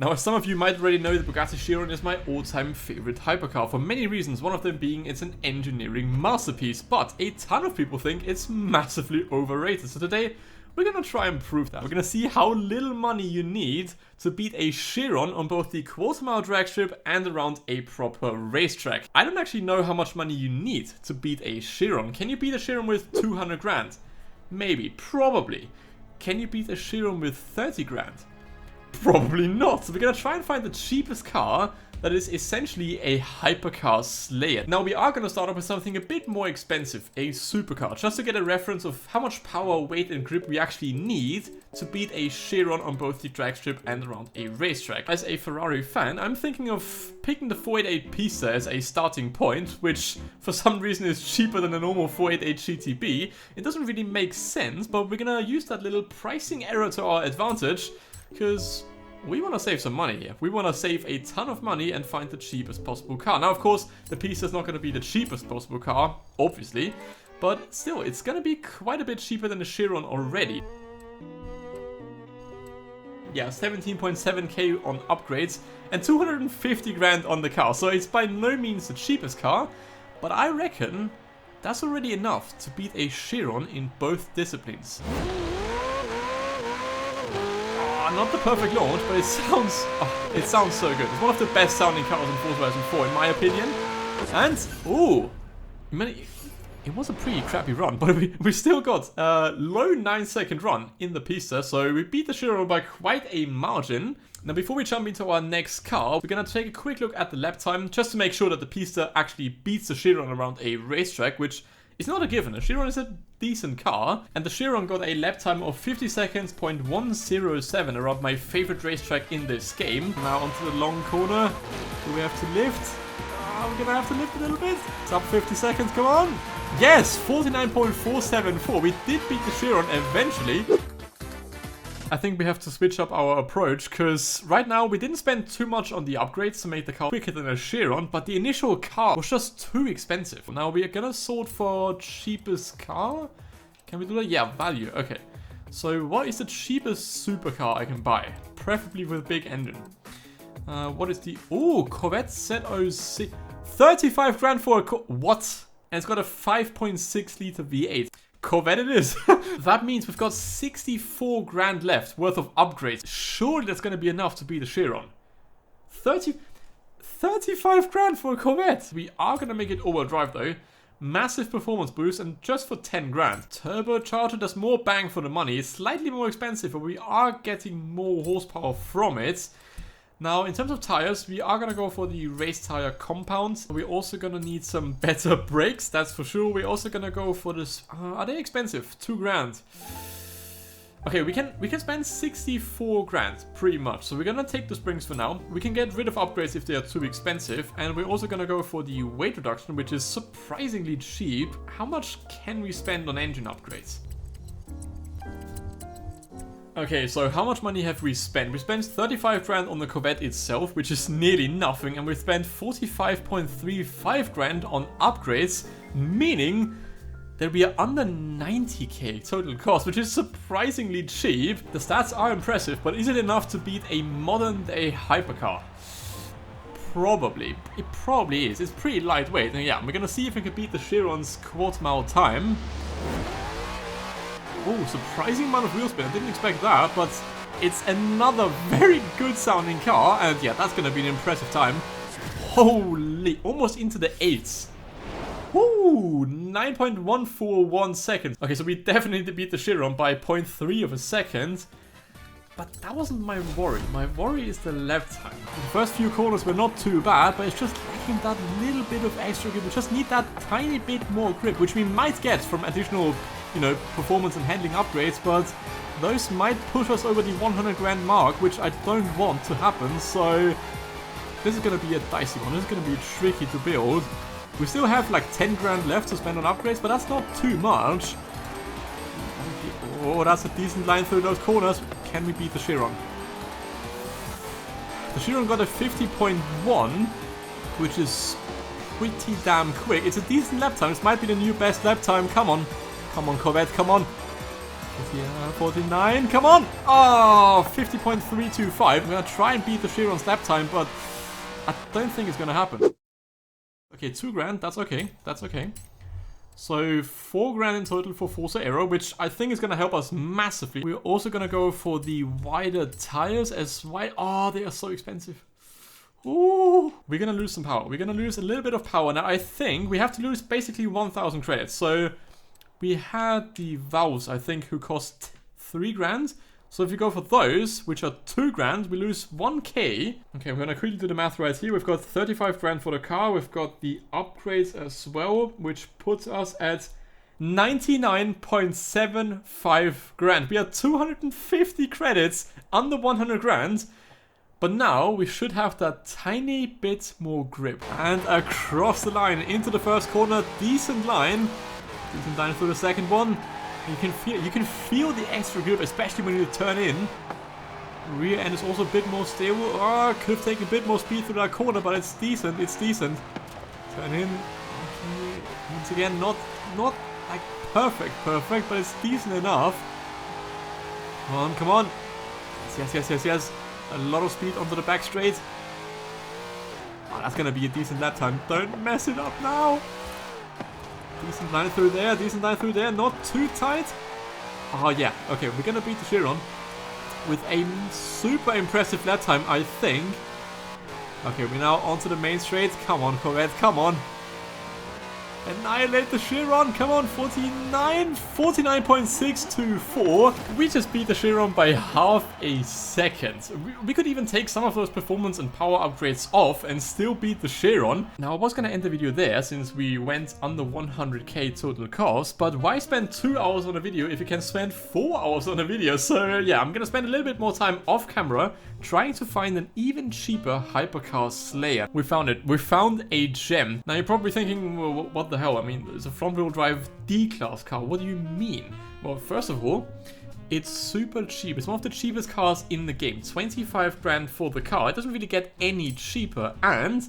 Now, as some of you might already know, the Bugatti Chiron is my all-time favorite hypercar for many reasons, one of them being it's an engineering masterpiece, but a ton of people think it's massively overrated. So today, we're gonna try and prove that. We're gonna see how little money you need to beat a Chiron on both the quarter-mile drag strip and around a proper racetrack. I don't actually know how much money you need to beat a Chiron. Can you beat a Chiron with 200 grand? Maybe, probably. Can you beat a Chiron with 30 grand? Probably not. So we're gonna try and find the cheapest car that is essentially a hypercar slayer. Now we are gonna start off with something a bit more expensive, a supercar, just to get a reference of how much power, weight and grip we actually need to beat a Chiron on both the drag strip and around a racetrack. As a Ferrari fan, I'm thinking of picking the 488 Pista as a starting point, which for some reason is cheaper than a normal 488 GTB. It doesn't really make sense, but we're gonna use that little pricing error to our advantage, because we want to save some money here. We want to save a ton of money and find the cheapest possible car. Now, of course, the Pista is not going to be the cheapest possible car, obviously, but still, it's going to be quite a bit cheaper than the Chiron already. Yeah, 17.7k on upgrades and 250 grand on the car. So it's by no means the cheapest car, but I reckon that's already enough to beat a Chiron in both disciplines. Not the perfect launch, but it sounds so good. It's one of the best sounding cars in Forza Horizon 4, in my opinion. And, ooh, it was a pretty crappy run, but we still got a low 9-second run in the Pista, so we beat the Chiron by quite a margin. Now, before we jump into our next car, we're gonna take a quick look at the lap time, just to make sure that the Pista actually beats the Chiron around a racetrack, which is not a given. The Chiron is a decent car, and the Chiron got a lap time of 50 seconds, .107, around my favorite racetrack in this game. Now onto the long corner. Do we have to lift? We're gonna have to lift a little bit. It's up 50 seconds, come on! Yes, 49.474. We did beat the Chiron eventually. I think we have to switch up our approach, because right now we didn't spend too much on the upgrades to make the car quicker than a Chiron, but the initial car was just too expensive. Now we are gonna sort for cheapest car. Can we do that? Yeah, value. Okay. So what is the cheapest supercar I can buy? Preferably with a big engine. What is the... Ooh, Covet Z06. 35 grand for a... What? And it's got a 5.6 liter V8. Covet it is. That means we've got 64 grand left worth of upgrades. Surely that's going to be enough to beat the Chiron. 35 grand for a Covet. We are going to make it all-wheel drive though. Massive performance boost and just for 10 grand. Turbocharger does more bang for the money. It's slightly more expensive, but we are getting more horsepower from it. Now, in terms of tires, we are going to go for the race tire compound. We're also going to need some better brakes, that's for sure. We're also going to go for this... are they expensive? 2 grand. Okay, we can spend 64 grand, pretty much. So we're going to take the springs for now. We can get rid of upgrades if they are too expensive. And we're also going to go for the weight reduction, which is surprisingly cheap. How much can we spend on engine upgrades? Okay, so how much money have we spent? We spent 35 grand on the Covet itself, which is nearly nothing, and we spent 45.35 grand on upgrades, meaning that we are under 90k total cost, which is surprisingly cheap. The stats are impressive, but is it enough to beat a modern day hypercar? Probably. It probably is. It's pretty lightweight, and yeah, we're gonna see if we can beat the Chiron's quarter-mile time. Oh, surprising amount of wheel spin. I didn't expect that, but it's another very good sounding car. And yeah, that's going to be an impressive time. Holy, almost into the 8s. Woo, 9.141 seconds. Okay, so we definitely beat the Chiron by 0.3 of a second. But that wasn't my worry. My worry is the lap time. The first few corners were not too bad, but it's just lacking that little bit of extra grip. We just need that tiny bit more grip, which we might get from additional, performance and handling upgrades, but those might push us over the 100 grand mark, which I don't want to happen, so this is going to be a dicey one. This is going to be tricky to build. We still have like 10 grand left to spend on upgrades, but that's not too much. Oh, that's a decent line through those corners. Can we beat the Chiron? The Chiron got a 50.1, which is pretty damn quick. It's a decent lap time. This might be the new best lap time. Come on. Come on, Covet, come on. 49, come on! Oh, 50.325. I'm gonna try and beat the Chiron's lap time, but I don't think it's gonna happen. Okay, 2 grand, that's okay, that's okay. So 4 grand in total for Forza Aero, which I think is gonna help us massively. We're also gonna go for the wider tires as wide. Oh, they are so expensive. Ooh, we're gonna lose some power. We're gonna lose a little bit of power. Now I think we have to lose basically 1,000 credits. So we had the valves, I think, who cost 3 grand. So if you go for those, which are 2 grand, we lose 1k. Okay, we're gonna quickly do the math right here. We've got 35 grand for the car. We've got the upgrades as well, which puts us at 99.75 grand. We are 250 credits under 100 grand. But now we should have that tiny bit more grip. And across the line into the first corner, decent line. Decent line through the second one. You can feel the extra grip, especially when you turn in. Rear end is also a bit more stable. Oh, could have taken a bit more speed through that corner, but it's decent. It's decent. Turn in. Okay. Once again, not like perfect, but it's decent enough. Come on, come on. Yes. A lot of speed onto the back straight. Oh, that's gonna be a decent lap time. Don't mess it up now. Decent line through there, not too tight. Oh yeah, okay, we're gonna beat the Chiron with a super impressive lap time, I think. Okay, we're now onto the main straight. Come on, Covet, come on. Annihilate the Chiron, come on, 49.624. We just beat the Chiron by half a second. We could even take some of those performance and power upgrades off and still beat the Chiron. Now I was gonna end the video there since we went under 100k total cost, but why spend 2 hours on a video if you can spend 4 hours on a video? So yeah, I'm gonna spend a little bit more time off camera trying to find an even cheaper hypercar slayer. We found it. We found a gem. Now you're probably thinking, well, what the hell? I mean, it's a front-wheel drive D-class car. What do you mean? Well, first of all, it's super cheap. It's one of the cheapest cars in the game. 25 grand for the car. It doesn't really get any cheaper. And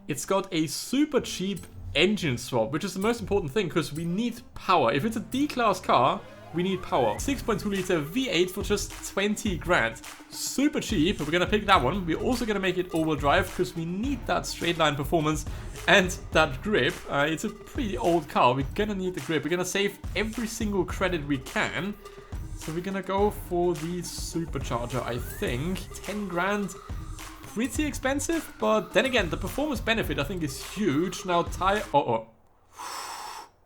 it's got a super cheap engine swap, which is the most important thing because we need power. If it's a D-class car, we need power. 6.2 liter V8 for just 20 grand. Super cheap, but we're gonna pick that one. We're also gonna make it all-wheel drive because we need that straight line performance and that grip. It's a pretty old car. We're gonna need the grip. We're gonna save every single credit we can. So we're gonna go for the supercharger, I think. 10 grand. Pretty expensive, but then again, the performance benefit I think is huge. Now tire... Oh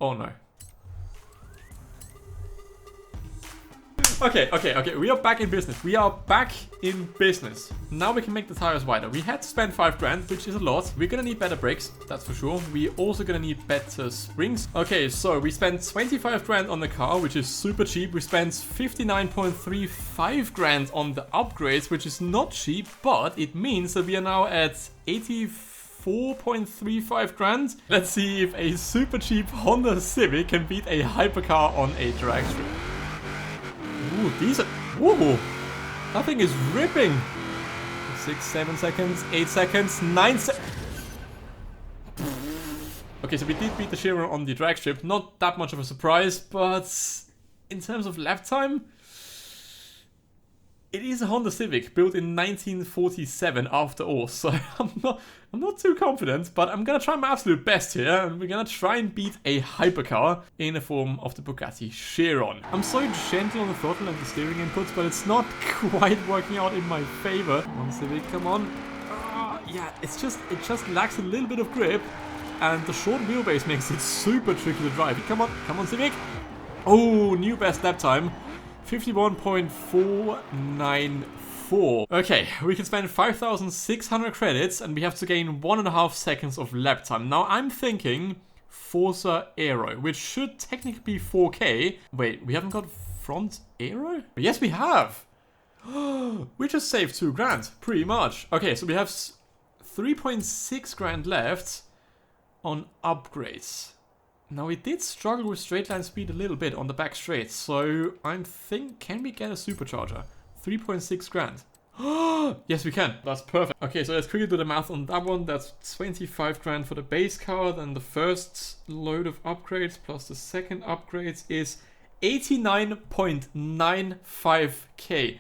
no. Okay, we are back in business. Now we can make the tires wider. We had to spend 5 grand, which is a lot. We're gonna need better brakes, that's for sure. We're also gonna need better springs. Okay, so we spent 25 grand on the car, which is super cheap. We spent 59.35 grand on the upgrades, which is not cheap, but it means that we are now at 84.35 grand. Let's see if a super cheap Honda Civic can beat a hypercar on a drag strip. Ooh, decent. Ooh, that thing is ripping. 6, 7 seconds, 8 seconds, 9 seconds. Okay, so we did beat the Chiron on the drag strip. Not that much of a surprise, but in terms of lap time, it is a Honda Civic built in 1947 after all, so I'm not too confident, but I'm gonna try my absolute best here, and we're gonna try and beat a hypercar in the form of the Bugatti Chiron. I'm so gentle on the throttle and the steering inputs, but it's not quite working out in my favor. Come on, Civic, come on. Yeah, it just lacks a little bit of grip, and the short wheelbase makes it super tricky to drive. Come on, Civic. Oh, new best lap time. 51.494. Okay, we can spend 5,600 credits and we have to gain 1.5 seconds of lap time. Now I'm thinking Forza Aero, which should technically be 4K. Wait, we haven't got front aero? Yes, we have. We just saved 2 grand, pretty much. Okay, so we have 3.6 grand left on upgrades. Now we did struggle with straight line speed a little bit on the back straight, so I'm can we get a supercharger? 3.6 grand. Yes, we can. That's perfect. Okay, so let's quickly do the math on that one. That's 25 grand for the base car. Then the first load of upgrades plus the second upgrades is 89.95k.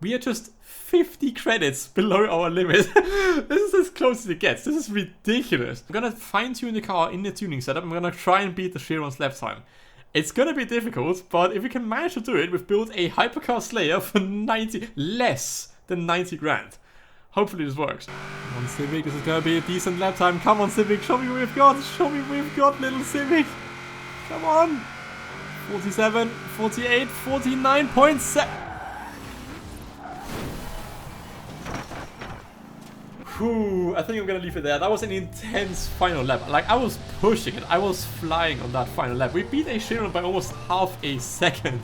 We are just 50 credits below our limit. This is as close as it gets. This is ridiculous. I'm gonna fine-tune the car in the tuning setup. I'm gonna try and beat the Chiron's lap time. It's gonna be difficult, but if we can manage to do it, we've built a Hypercar Slayer for less than 90 grand. Hopefully this works. Come on, Civic, this is gonna be a decent lap time. Come on, Civic, show me what we've got. Show me what we've got, little Civic. Come on. 47, 48, 49.7. Whew, I think I'm gonna leave it there. That was an intense final lap. Like, I was pushing it. I was flying on that final lap. We beat a Chiron by almost half a second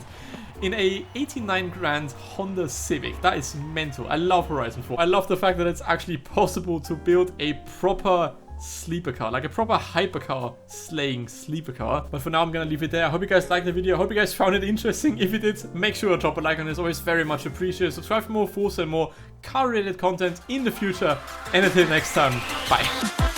in a 89 grand Honda Civic. That is mental. I love Horizon 4. I love the fact that it's actually possible to build a proper sleeper car, like a proper hypercar slaying sleeper car. But for now, I'm gonna leave it there. I hope you guys liked the video. I hope you guys found it interesting. If you did, make sure to drop a like on it. It's always very much appreciated. Subscribe for more Forza and more car related content in the future. And until next time, bye.